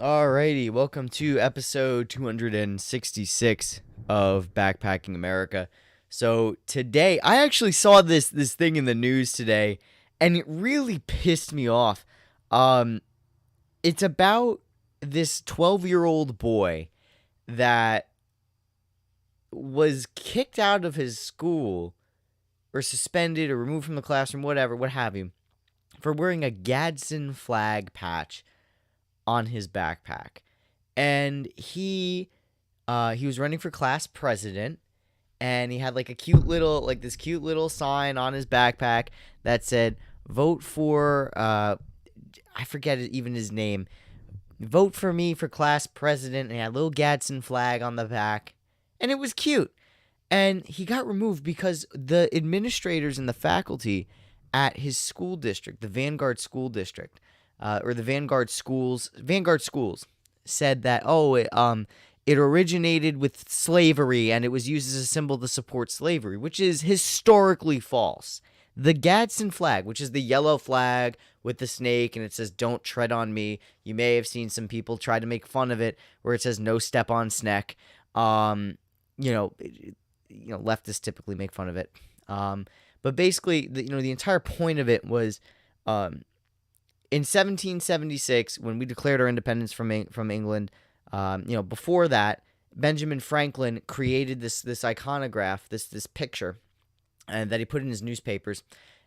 Alrighty, welcome to episode 266 of Backpacking America. So today, I actually saw this thing in the news today, and it really pissed me off. Um, it's about this 12-year-old boy that was kicked out of his school, or suspended, or removed from the classroom, whatever, what have you, for wearing a Gadsden Flag patch on his backpack. And he was running for class president, and he had like this cute little sign on his backpack that said vote for I forget even his name. Vote for me for class president, and he had a little Gadsden flag on the back. And it was cute. And he got removed because the administrators and the faculty at his school district, the Vanguard School District, or the Vanguard Schools, said that it originated with slavery and it was used as a symbol to support slavery, which is historically false. The Gadsden flag, which is the yellow flag with the snake and it says "Don't tread on me." You may have seen some people try to make fun of it, where it says "No step on Sneck." Leftists typically make fun of it. But basically, the entire point of it was, in 1776, when we declared our independence from England, before that, Benjamin Franklin created this iconograph, this picture, and that he put in his newspapers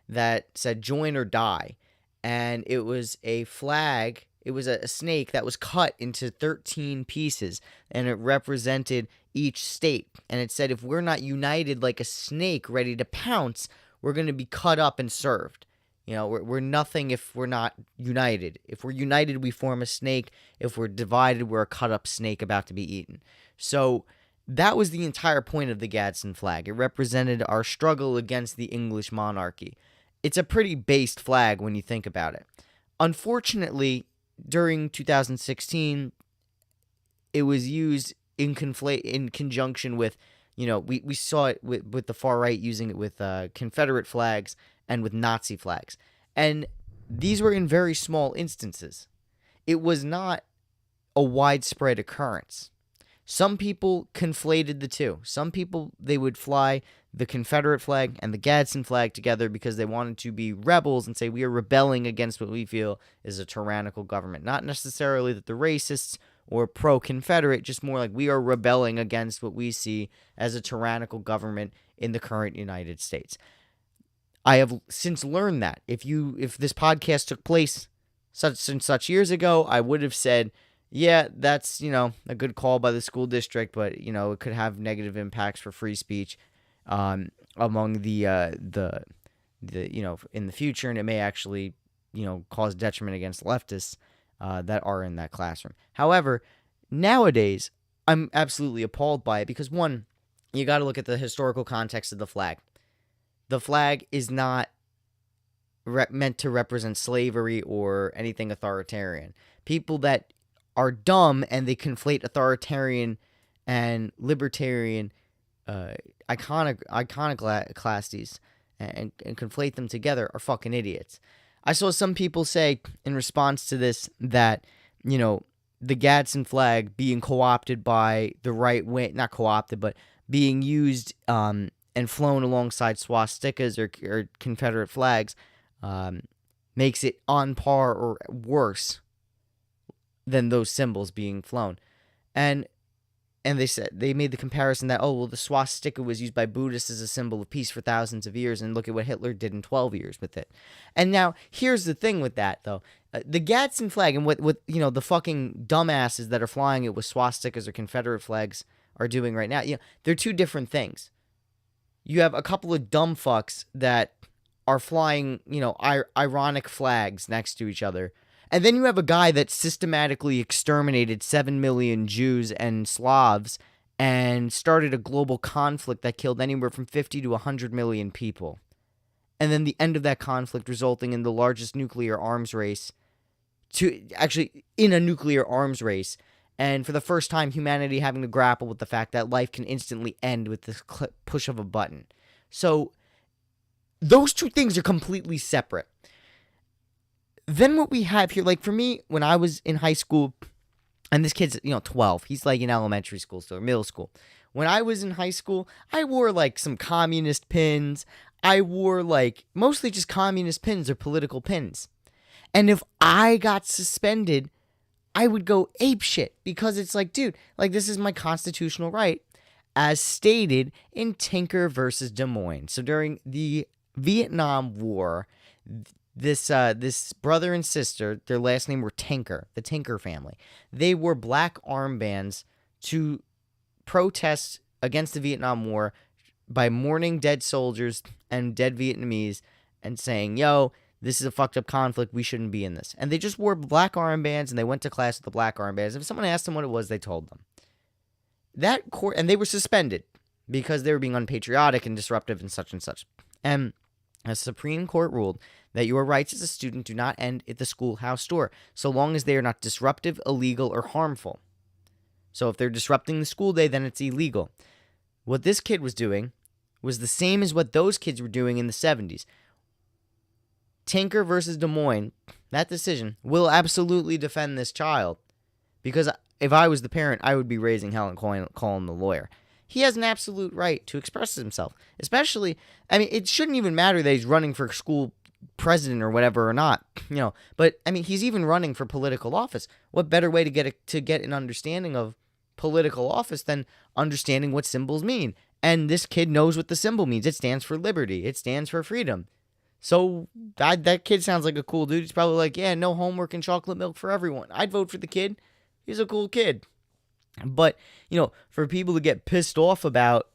that said "Join or Die," and it was a flag. It was a snake that was cut into 13 pieces, and it represented each state. And it said, if we're not united like a snake ready to pounce, we're going to be cut up and served. We're nothing if we're not united. If we're united, we form a snake. If we're divided, we're a cut-up snake about to be eaten. So that was the entire point of the Gadsden flag. It represented our struggle against the English monarchy. It's a pretty based flag when you think about it. Unfortunately, during 2016, it was used in conjunction with, we saw it with the far right using it with Confederate flags and with Nazi flags. And these were in very small instances. It was not a widespread occurrence. Some people conflated the two. Some people, they would fly the Confederate flag and the Gadsden flag together because they wanted to be rebels and say we are rebelling against what we feel is a tyrannical government. Not necessarily that they're racists or pro-Confederate, just more like we are rebelling against what we see as a tyrannical government in the current United States. I have since learned that if this podcast took place such and such years ago, I would have said, yeah, that's, a good call by the school district, but, it could have negative impacts for free speech among the in the future, and it may actually, cause detriment against leftists that are in that classroom. However, nowadays, I'm absolutely appalled by it because, one, you got to look at the historical context of the flag. The flag is not meant to represent slavery or anything authoritarian. People that are dumb and they conflate authoritarian and libertarian iconoclasties and conflate them together are fucking idiots. I saw some people say in response to this that, the Gadsden flag being co-opted by the right wing, not co-opted, but being used and flown alongside swastikas or Confederate flags makes it on par or worse than those symbols being flown. And they made the comparison that, the swastika was used by Buddhists as a symbol of peace for thousands of years, and look at what Hitler did in 12 years with it. And now, here's the thing with that, though. The Gadsden flag and what the fucking dumbasses that are flying it with swastikas or Confederate flags are doing right now, they're two different things. You have a couple of dumb fucks that are flying, ironic flags next to each other. And then you have a guy that systematically exterminated 7 million Jews and Slavs and started a global conflict that killed anywhere from 50 to 100 million people. And then the end of that conflict resulting in the largest nuclear arms race in a nuclear arms race. And for the first time, humanity having to grapple with the fact that life can instantly end with the push of a button. So those two things are completely separate. Then what we have here, like for me, when I was in high school, And this kid's, 12. He's like in elementary school still, or middle school. When I was in high school, I wore like some communist pins. I wore like mostly just communist pins or political pins. And if I got suspended, I would go apeshit because it's like, dude, like this is my constitutional right as stated in Tinker versus Des Moines. So during the Vietnam War, this brother and sister, their last name were Tinker, the Tinker family. They wore black armbands to protest against the Vietnam War by mourning dead soldiers and dead Vietnamese and saying, yo, this is a fucked up conflict. We shouldn't be in this. And they just wore black armbands and they went to class with the black armbands. If someone asked them what it was, they told them. That court, and they were suspended because they were being unpatriotic and disruptive and such and such. And a Supreme Court ruled that your rights as a student do not end at the schoolhouse door, so long as they are not disruptive, illegal, or harmful. So if they're disrupting the school day, then it's illegal. What this kid was doing was the same as what those kids were doing in the 70s. Tinker versus Des Moines, that decision will absolutely defend this child. Because if I was the parent, I would be raising hell and calling the lawyer. He has an absolute right to express himself. Especially, I mean, it shouldn't even matter that he's running for school president or whatever or not, But, I mean, he's even running for political office. What better way to get an understanding of political office than understanding what symbols mean? And this kid knows what the symbol means. It stands for liberty. It stands for freedom. So that kid sounds like a cool dude. He's probably like, yeah, no homework and chocolate milk for everyone. I'd vote for the kid. He's a cool kid. But, for people to get pissed off about,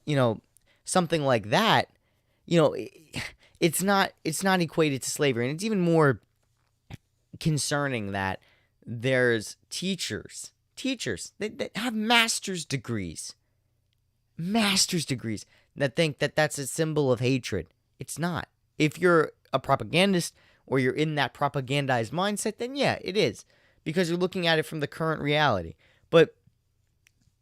something like that, it's not equated to slavery. And it's even more concerning that there's teachers that have master's degrees that think that that's a symbol of hatred. It's not. If you're a propagandist or you're in that propagandized mindset, then yeah, it is. Because you're looking at it from the current reality. But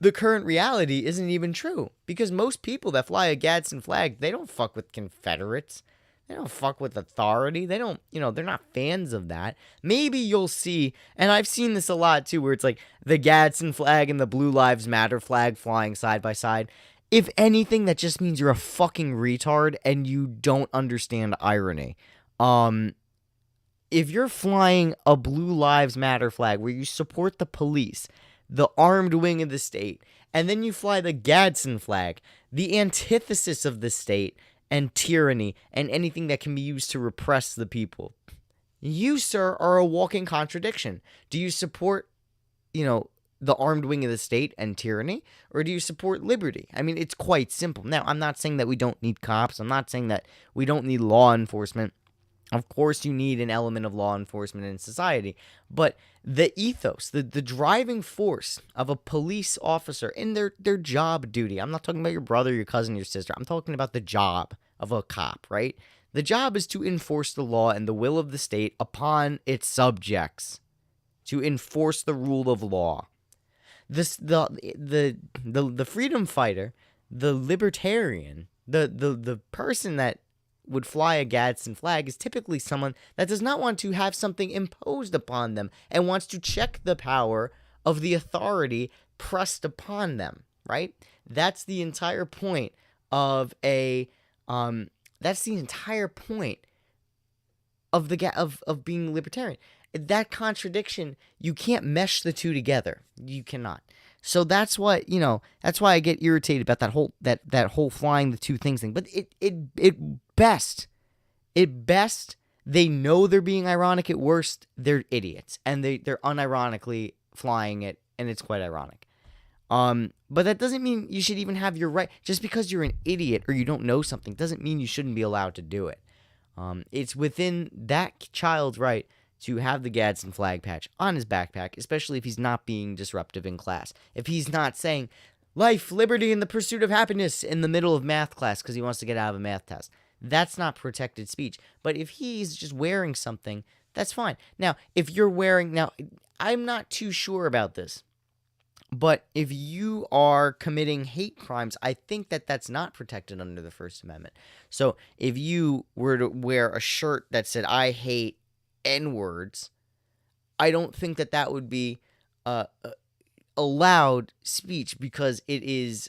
the current reality isn't even true. Because most people that fly a Gadsden flag, they don't fuck with Confederates. They don't fuck with authority. They don't, they're not fans of that. Maybe you'll see, and I've seen this a lot too, where it's like the Gadsden flag and the Blue Lives Matter flag flying side by side. If anything, that just means you're a fucking retard and you don't understand irony. If you're flying a Blue Lives Matter flag where you support the police, the armed wing of the state, and then you fly the Gadsden flag, the antithesis of the state and tyranny and anything that can be used to repress the people, you, sir, are a walking contradiction. Do you support, the armed wing of the state and tyranny, or do you support liberty? I mean, it's quite simple. Now, I'm not saying that we don't need cops. I'm not saying that we don't need law enforcement. Of course, you need an element of law enforcement in society, but the ethos, the driving force of a police officer in their job duty. I'm not talking about your brother, your cousin, your sister. I'm talking about the job of a cop, right? The job is to enforce the law and the will of the state upon its subjects, to enforce the rule of law. The freedom fighter, the libertarian, the person that would fly a Gadsden flag is typically someone that does not want to have something imposed upon them and wants to check the power of the authority pressed upon them, right? That's the entire point of that's the entire point of of being libertarian. That contradiction, you can't mesh the two together. You cannot. So that's what, that's why I get irritated about that whole flying the two things thing. But at best, they know they're being ironic. At worst, they're idiots. And they're unironically flying it, and it's quite ironic. But that doesn't mean you should even have your right. Just because you're an idiot or you don't know something doesn't mean you shouldn't be allowed to do it. It's within that child's right to have the Gadsden flag patch on his backpack, especially if he's not being disruptive in class. If he's not saying, life, liberty, and the pursuit of happiness in the middle of math class because he wants to get out of a math test. That's not protected speech. But if he's just wearing something, that's fine. Now, I'm not too sure about this. But if you are committing hate crimes, I think that that's not protected under the First Amendment. So if you were to wear a shirt that said, I hate N-words, I don't think that would be allowed speech because it's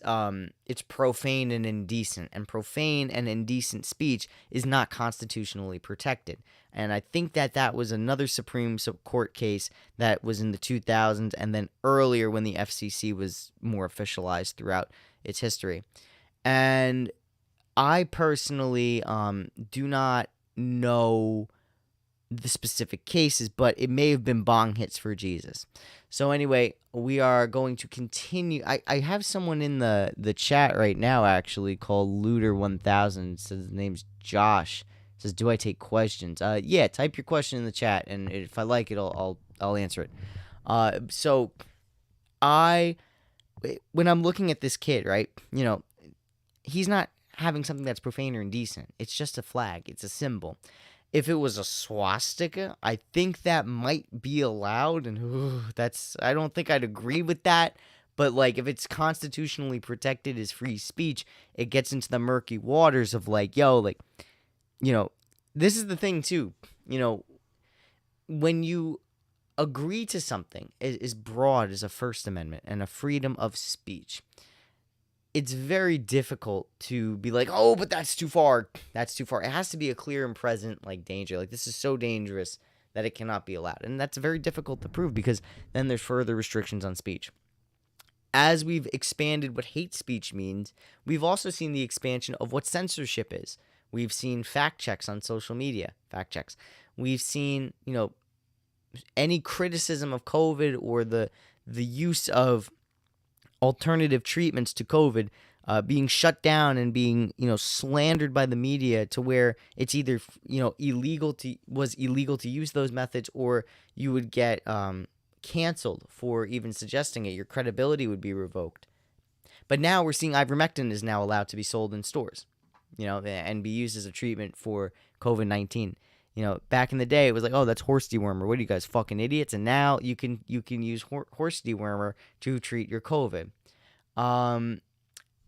profane and indecent, and profane and indecent speech is not constitutionally protected. And I think that was another Supreme Court case that was in the 2000s, and then earlier when the FCC was more officialized throughout its history. And I personally do not know the specific cases, but it may have been bong hits for Jesus. So anyway, we are going to continue. I have someone in the chat right now actually called Looter1000. Says his name's Josh. Says, do I take questions? Yeah, type your question in the chat, and if I like it, I'll answer it. So when I'm looking at this kid, right, he's not having something that's profane or indecent. It's just a flag. It's a symbol. If it was a swastika, I think that might be allowed, and I don't think I'd agree with that. But like, if it's constitutionally protected as free speech, it gets into the murky waters of like, this is the thing too. When you agree to something as broad as a First Amendment and a freedom of speech, it's very difficult to be like, oh, but that's too far. That's too far. It has to be a clear and present danger. Like, this is so dangerous that it cannot be allowed. And that's very difficult to prove because then there's further restrictions on speech. As we've expanded what hate speech means, we've also seen the expansion of what censorship is. We've seen fact checks on social media, fact checks. We've seen, any criticism of COVID or the use of alternative treatments to COVID being shut down and being, slandered by the media to where it's either, illegal to use those methods, or you would get canceled for even suggesting it. Your credibility would be revoked. But now we're seeing ivermectin is now allowed to be sold in stores, and be used as a treatment for COVID-19. Back in the day, it was like, oh, that's horse dewormer. What are you guys, fucking idiots? And now you can use horse dewormer to treat your COVID.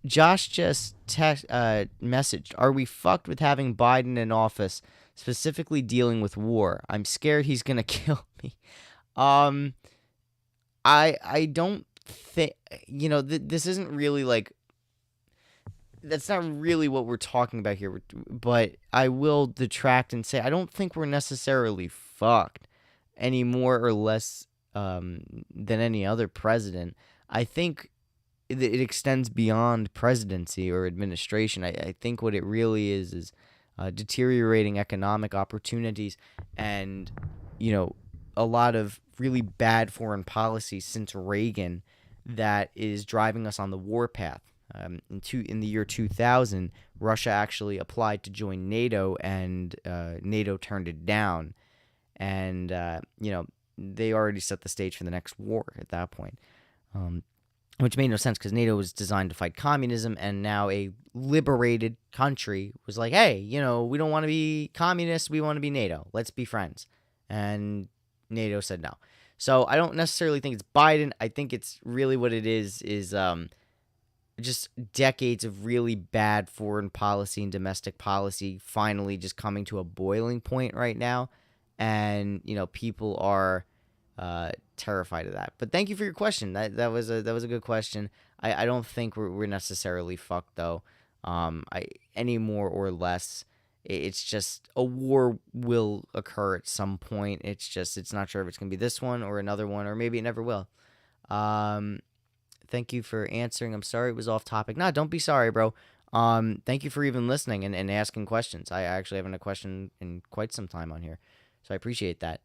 Josh just messaged, are we fucked with having Biden in office, specifically dealing with war? I'm scared he's going to kill me. I don't think, this isn't really like, that's not really what we're talking about here, but I will detract and say I don't think we're necessarily fucked any more or less than any other president. I think it extends beyond presidency or administration. I think what it really is deteriorating economic opportunities and, a lot of really bad foreign policy since Reagan that is driving us on the war path. In the year 2000, Russia actually applied to join NATO, and NATO turned it down. And, they already set the stage for the next war at that point, which made no sense because NATO was designed to fight communism, and now a liberated country was like, hey, we don't want to be communists, we want to be NATO. Let's be friends. And NATO said no. So I don't necessarily think it's Biden. I think it's really what it is just decades of really bad foreign policy and domestic policy finally just coming to a boiling point right now. And, people are terrified of that. But thank you for your question. That was a good question. I don't think we're necessarily fucked, though. Any more or less. It's just a war will occur at some point. It's not sure if it's going to be this one or another one, or maybe it never will. Thank you for answering. I'm sorry it was off topic. No, don't be sorry, bro. Thank you for even listening and asking questions. I actually haven't a question in quite some time on here, so I appreciate that.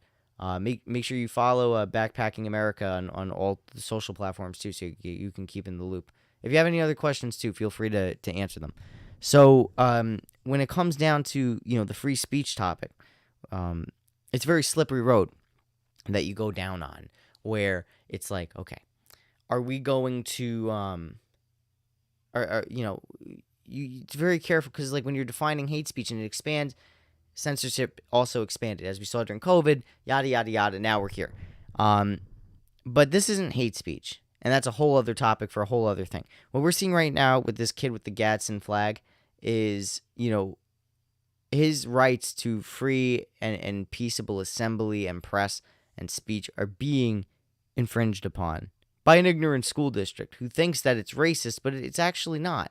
Make sure you follow Backpacking America on all the social platforms too, so you can keep in the loop. If you have any other questions too, feel free to answer them. So when it comes down to the free speech topic, it's a very slippery road that you go down on, where it's like, okay, are we going to it's very careful, because like when you're defining hate speech and it expands, censorship also expanded, as we saw during COVID, yada yada yada. Now we're here, but this isn't hate speech, and that's a whole other topic for a whole other thing. What we're seeing right now with this kid with the Gadsden flag is his rights to free and peaceable assembly and press and speech are being infringed upon by an ignorant school district who thinks that it's racist, but it's actually not.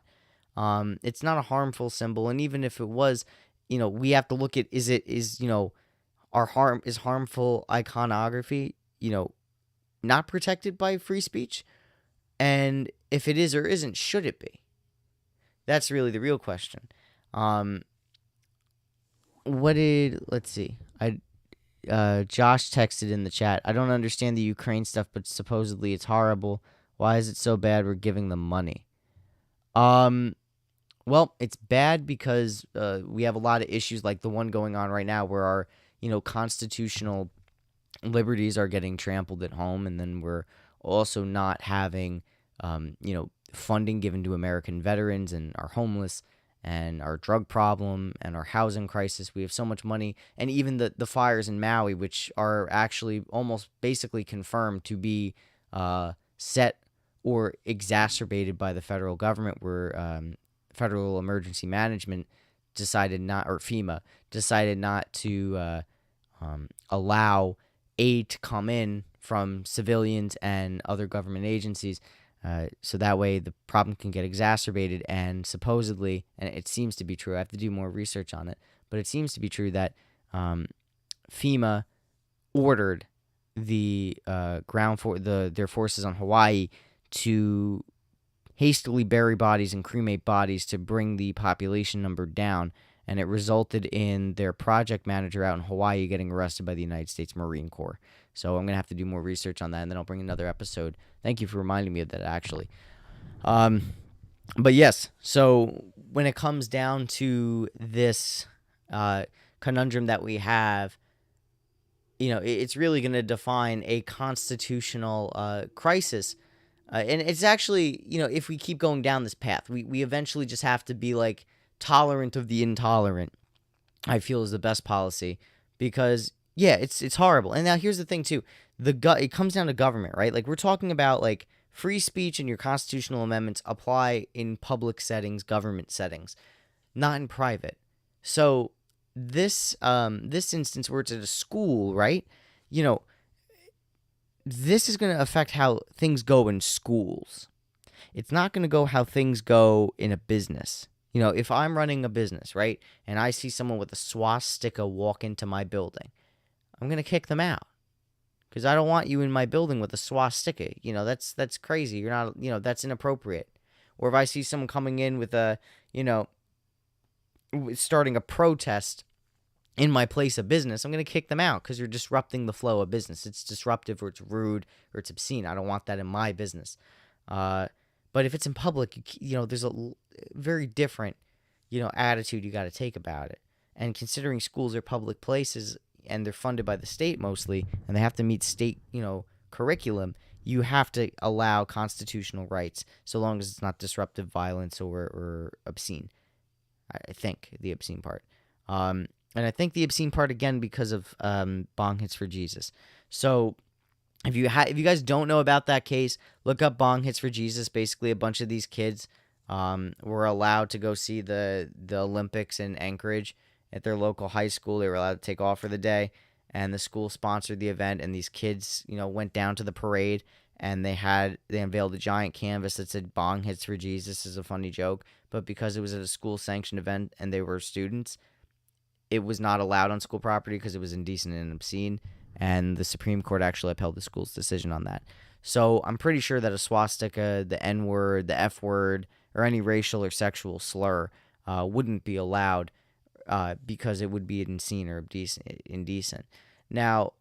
It's not a harmful symbol, and even if it was, we have to look at is harmful iconography, not protected by free speech, and if it is or isn't, should it be? That's really the real question. Let's see. Josh texted in the chat. I don't understand the Ukraine stuff, but supposedly it's horrible. Why is it so bad we're giving them money? Well, it's bad because we have a lot of issues like the one going on right now where our, constitutional liberties are getting trampled at home, and then we're also not having, funding given to American veterans and our homeless and our drug problem and our housing crisis. We have so much money, and even the fires in Maui, which are actually almost basically confirmed to be set or exacerbated by the federal government, where Federal Emergency Management decided not, or FEMA decided not to allow aid to come in from civilians and other government agencies. So that way the problem can get exacerbated, and supposedly, and it seems to be true, I have to do more research on it, but it seems to be true that FEMA ordered the their forces on Hawaii to hastily bury bodies and cremate bodies to bring the population number down, and it resulted in their project manager out in Hawaii getting arrested by the United States Marine Corps. So I'm going to have to do more research on that, and then I'll bring another episode. Thank you for reminding me of that, actually. But yes, so when it comes down to this conundrum that we have, it's really going to define a constitutional crisis. And it's actually, if we keep going down this path, we eventually just have to be like tolerant of the intolerant, I feel is the best policy, because yeah, it's horrible. And now here's the thing too. It comes down to government, right? Like, we're talking about like free speech and your constitutional amendments apply in public settings, government settings, not in private. So this instance where it's at a school, right? This is going to affect how things go in schools. It's not going to go how things go in a business. If I'm running a business, right, and I see someone with a swastika walk into my building, I'm going to kick them out because I don't want you in my building with a swastika. That's crazy. You're not, that's inappropriate. Or if I see someone coming in with starting a protest in my place of business, I'm going to kick them out because you're disrupting the flow of business. It's disruptive, or it's rude, or it's obscene. I don't want that in my business. But if it's in public, there's a very different, attitude you got to take about it. And considering schools are public places and they're funded by the state mostly, and they have to meet state, curriculum, you have to allow constitutional rights so long as it's not disruptive violence or obscene. I think the obscene part. And I think the obscene part, again, because of Bong Hits for Jesus. So if you guys don't know about that case, look up Bong Hits for Jesus. Basically, a bunch of these kids were allowed to go see the Olympics in Anchorage at their local high school. They were allowed to take off for the day, and the school sponsored the event, and these kids, went down to the parade, and they unveiled a giant canvas that said Bong Hits for Jesus as a funny joke, but because it was at a school-sanctioned event and they were students, it was not allowed on school property because it was indecent and obscene, and the Supreme Court actually upheld the school's decision on that. So I'm pretty sure that a swastika, the N-word, the F-word, or any racial or sexual slur wouldn't be allowed because it would be obscene or indecent. Now,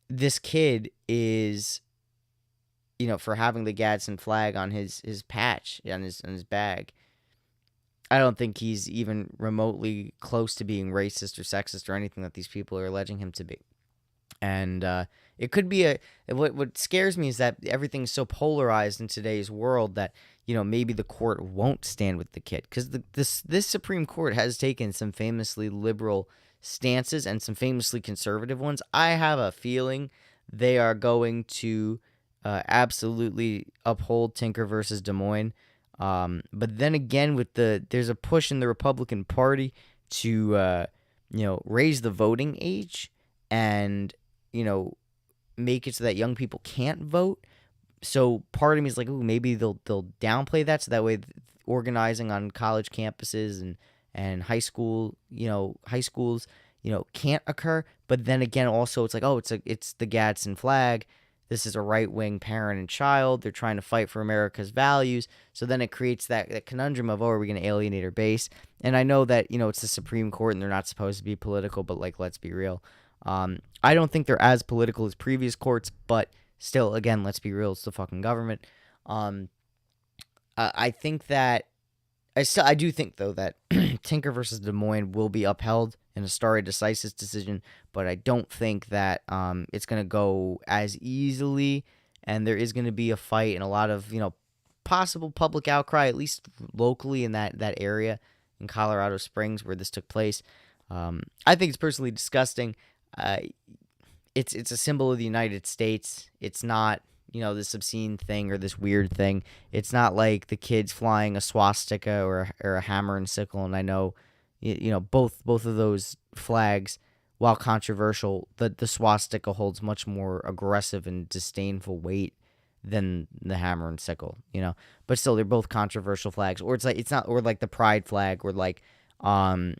this kid is, for having the Gadsden flag on his patch, on his bag, I don't think he's even remotely close to being racist or sexist or anything that these people are alleging him to be. And it could be what scares me is that everything's so polarized in today's world that, maybe the court won't stand with the kid, because this Supreme Court has taken some famously liberal stances and some famously conservative ones. I have a feeling they are going to absolutely uphold Tinker versus Des Moines. But then again, there's a push in the Republican Party to raise the voting age and make it so that young people can't vote. So part of me is like, ooh, maybe they'll downplay that so that way organizing on college campuses and high schools, can't occur. But then again, also it's like, oh, it's the Gadsden Flag. This is a right wing parent and child. They're trying to fight for America's values. So then it creates that conundrum of, oh, are we going to alienate our base? And I know that it's the Supreme Court and they're not supposed to be political, but like, let's be real. I don't think they're as political as previous courts, but still, again, let's be real. It's the fucking government. I think that I do think though that Tinker versus Des Moines will be upheld in a stare decisis decision, but I don't think that it's going to go as easily, and there is going to be a fight and a lot of possible public outcry, at least locally in that area in Colorado Springs where this took place. I think it's personally disgusting. It's a symbol of the United States. It's not this obscene thing or this weird thing. It's not like the kids flying a swastika or a hammer and sickle. And I know, both of those flags, while controversial, the swastika holds much more aggressive and disdainful weight than the hammer and sickle. But still, they're both controversial flags. Or it's not, or like the pride flag, or like, the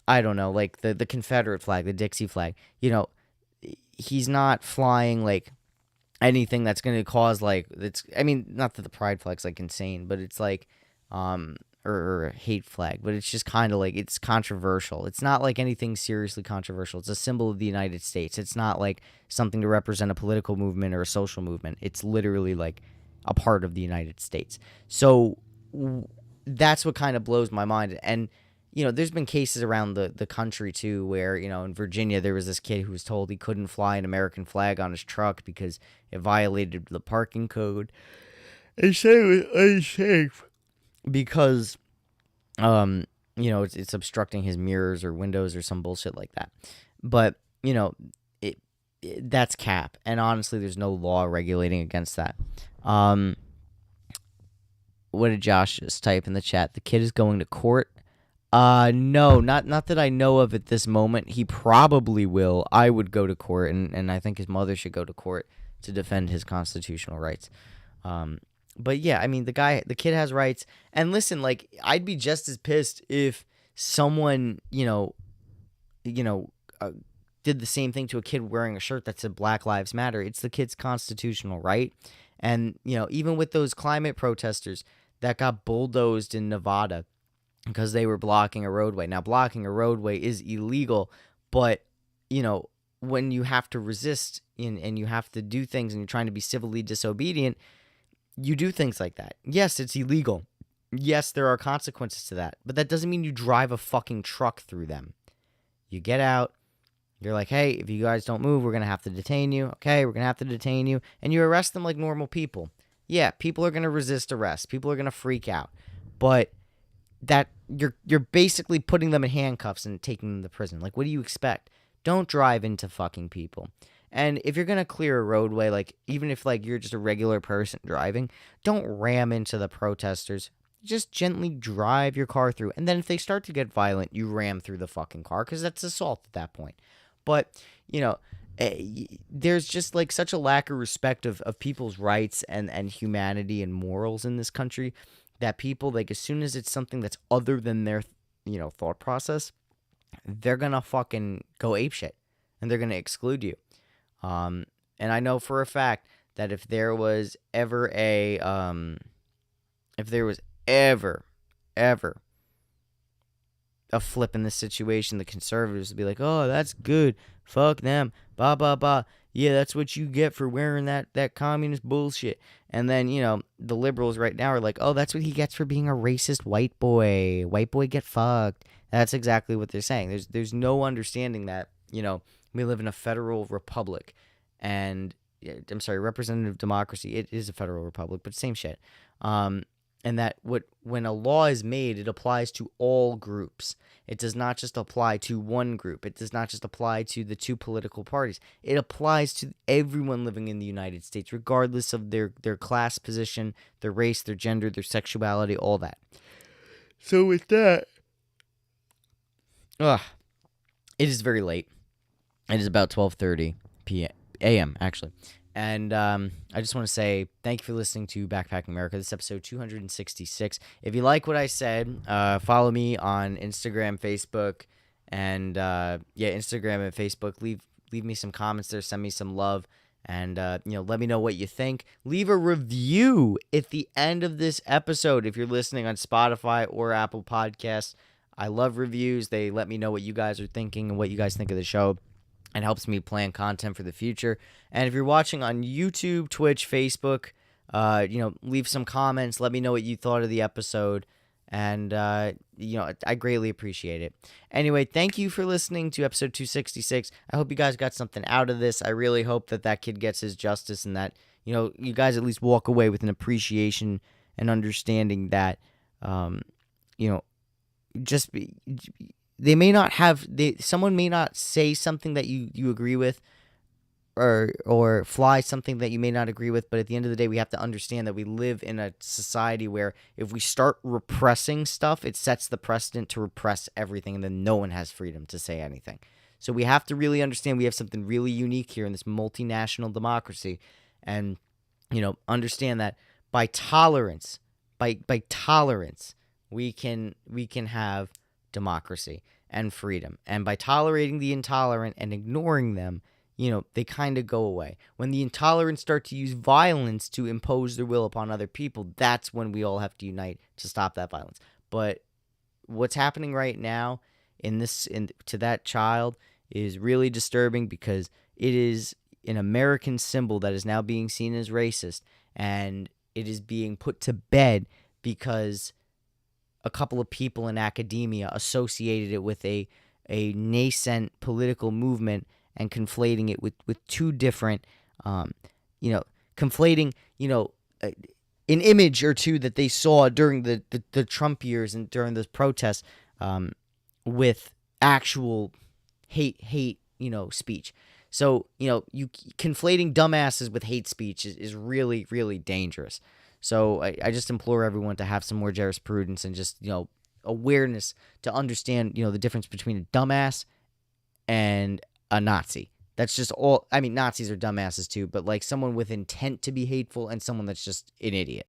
I don't know, like the Confederate flag, the Dixie flag. He's not flying like anything that's going to cause like not that the pride flag's like insane, but it's like or a hate flag, but it's just kind of like it's controversial. It's not like anything seriously controversial. It's a symbol of the United States. It's not like something to represent a political movement or a social movement. It's literally like a part of the United States. So that's what kind of blows my mind. And there's been cases around the country, too, where, in Virginia, there was this kid who was told he couldn't fly an American flag on his truck because it violated the parking code. They said it was unsafe because, it's obstructing his mirrors or windows or some bullshit like that. But, that's cap. And honestly, there's no law regulating against that. What did Josh just type in the chat? The kid is going to court. No, not that I know of at this moment. He probably will. I would go to court, and I think his mother should go to court to defend his constitutional rights. But yeah, the kid has rights. And listen, like, I'd be just as pissed if someone, did the same thing to a kid wearing a shirt that said Black Lives Matter. It's the kid's constitutional right. And, even with those climate protesters that got bulldozed in Nevada, because they were blocking a roadway. Now, blocking a roadway is illegal, but, when you have to resist and you have to do things and you're trying to be civilly disobedient, you do things like that. Yes, it's illegal. Yes, there are consequences to that, but that doesn't mean you drive a fucking truck through them. You get out, you're like, hey, if you guys don't move, we're going to have to detain you. Okay, we're going to have to detain you. And you arrest them like normal people. Yeah, people are going to resist arrest. People are going to freak out. But that you're basically putting them in handcuffs and taking them to prison. Like, what do you expect? Don't drive into fucking people. And if you're gonna clear a roadway, like, even if like you're just a regular person driving, don't ram into the protesters. Just gently drive your car through. And then if they start to get violent, you ram through the fucking car, because that's assault at that point. But there's just like such a lack of respect of people's rights and humanity and morals in this country, that people, like, as soon as it's something that's other than their, thought process, they're gonna fucking go apeshit, and they're gonna exclude you. And I know for a fact that if there was ever a flip in this situation, the conservatives would be like, oh, that's good, fuck them, blah, blah, blah. Yeah, that's what you get for wearing that communist bullshit. And then, the liberals right now are like, oh, that's what he gets for being a racist white boy. White boy get fucked. That's exactly what they're saying. There's no understanding that, we live in a federal republic. And, I'm sorry, representative democracy. It is a federal republic, but same shit. And that when a law is made, it applies to all groups. It does not just apply to one group. It does not just apply to the two political parties. It applies to everyone living in the United States, regardless of their class position, their race, their gender, their sexuality, all that. So with that, it is very late. It is about 12:30 p.m. AM, actually. And I just want to say thank you for listening to Backpacking America. This is episode 266. If you like what I said, follow me on Instagram, Facebook, and Instagram and Facebook. Leave me some comments there. Send me some love, and let me know what you think. Leave a review at the end of this episode if you're listening on Spotify or Apple Podcasts. I love reviews. They let me know what you guys are thinking and what you guys think of the show. And helps me plan content for the future. And if you're watching on YouTube, Twitch, Facebook, leave some comments. Let me know what you thought of the episode. And, I greatly appreciate it. Anyway, thank you for listening to episode 266. I hope you guys got something out of this. I really hope that kid gets his justice and that, you guys at least walk away with an appreciation and understanding that, someone may not say something that you agree with or fly something that you may not agree with, but at the end of the day, we have to understand that we live in a society where if we start repressing stuff, it sets the precedent to repress everything, and then no one has freedom to say anything. So we have to really understand we have something really unique here in this multinational democracy, and understand that by tolerance, we can have democracy and freedom. And by tolerating the intolerant and ignoring them, they kind of go away. When the intolerant start to use violence to impose their will upon other people, that's when we all have to unite to stop that violence. But what's happening right now to that child is really disturbing, because it is an American symbol that is now being seen as racist, and it is being put to bed because a couple of people in academia associated it with a nascent political movement and conflating it with two different, conflating, an image or two that they saw during the Trump years and during those protests with actual hate, speech. So, you conflating dumbasses with hate speech is really, really dangerous. So I just implore everyone to have some more jurisprudence and just, awareness to understand, the difference between a dumbass and a Nazi. That's just all. I mean, Nazis are dumbasses too, but like someone with intent to be hateful and someone that's just an idiot.